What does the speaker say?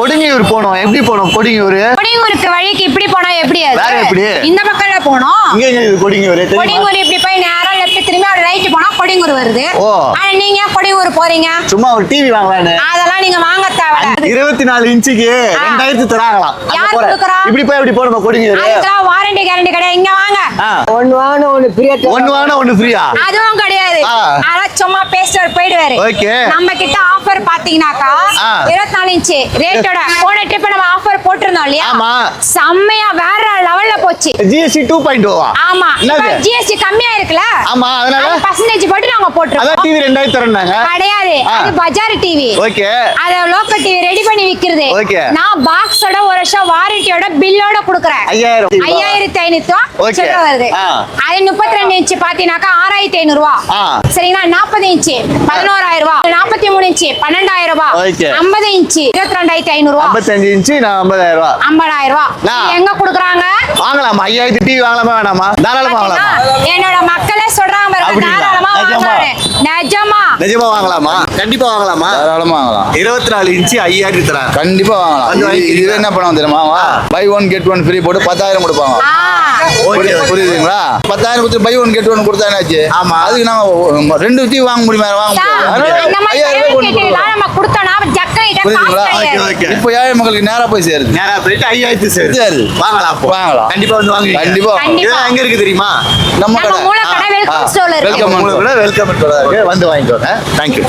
கொடுங்கியூர் போனோம். எப்படி போனோம் கொடுங்கியூர்? கொடிங்கூருக்கு வழிக்கு இப்படி போனா எப்படி அது? வேற எப்படி? இந்த பக்கம்ல போனோம். இங்க எங்க இது கொடிங்கியூர்? கொடிங்கூர் இப்படி போய் நேரா லெஃப்ட் திரும்பி அப்படியே ரைட் போனா கொடிங்கூர் வருது. ஓ. ஆனா நீங்க ஏன் கொடிங்கூர் போறீங்க? சும்மா ஒரு டிவி வாங்கலான்னு. அதெல்லாம் நீங்க வாங்க தேவையில்ல. 24 இன்ச்சுக்கு 2000 தராங்களாம். யார் கொடுக்குறா? இப்படி போய் எப்படி போனோம் கொடுங்கியூர்? அதுக்கெல்லாம் வாரண்டி கேரண்டி கிடையாது. இங்க வாங்க. ஒன்னு வாங்க ஒன்னு ஃப்ரீயா. ஒன்னு வாங்கினா ஒன்னு ஃப்ரீயா? அதுவும் கிடையாது. அதெல்லாம் சும்மா பேசிட்டு போயிடுவாரு. ஓகே. நம்ம கிட்ட ஆஃபர் பாத்தீங்கன்னாக்கா 24 இன்ச் ரேட்டோட போன ட்ரிப் நம்ம ஆஃபர் போட்டிருந்தோம் இல்லையா? ஆமா. செம்மையா வேற லெவல்ல போச்சு. ஜிஎஸ்டி 2.0 ஆமா. என்னது? ஜிஎஸ்டி கம்மியா இருக்குல? ஆமா, அதனால பர்சன்டேஜ் போட்டு நாங்க போட்டுறோம். அதான் டிவி 2000 தரேன்னாங்க. கிடையாது. அது பஜார் டிவி. ஓகே. அத லோக்கல் டிவி ரெடி பண்ணி விக்கிறது. ஓகே. நான் பாக்ஸோட ஒரு வருஷம் வாரண்டியோட பில்லோட குடுக்குறேன். 5500 சொல்ல வருது. அது 32 இன்ச் பாத்தீங்கன்னாக்கா 6500 ரூபாய். சரிங்களா? 40 இன்ச் 11000 ரூபாய். 43 இன்ச் 12000 ரூபாய். 50 இன்ச் 22500 ரூபாய். 55 இன்ச் 50000 ரூபாய். 50000 ரூபாய். எங்க குடுக்குறாங்க? வாங்கலாமா? 5000 டிவி வாங்கலாமா வேணாமா? தாராளமா வாங்கலாமா? என்னோட மக்களே சொல்றாங்க பாருங்க, தாராளமா வாங்கலாம். நிஜமா வாங்கலாமா? கண்டிப்பா வாங்கலாமா? தாராளமா வாங்கலாம். 24 இன்ச் 5000 தராங்க. கண்டிப்பா வாங்கலாம். இது என்ன பண்ணுவாங்க தெரியுமா? Buy one get one free போட்டு 10000 கொடுப்பாங்க. புரியுதுங்களா? 10000 கொடுத்து பை ஒன் கெட் ஒன் கொடுத்தா என்னாச்சு? ஆமா, அதுக்கு நாங்க 2 டிவி வாங்க முடியுமா? வாங்க முடியாது. 5000 புரியுதுங்களா? இப்போ ஏழை மக்களுக்கு நேரா போய் சேருது. நேரா போயிட்டு 5000 சேருது. வாங்கலாம். வாங்கலாம். கண்டிப்பா வந்து வாங்க. கண்டிப்பா. இதெல்லாம் எங்க இருக்கு தெரியுமா? நம்ம கடை. மூலக்கடை வெல்கம் ஸ்டோர்ல இருக்கு. வெல்கம் வந்து வாங்கிக்கோங்க. தேங்க்யூ.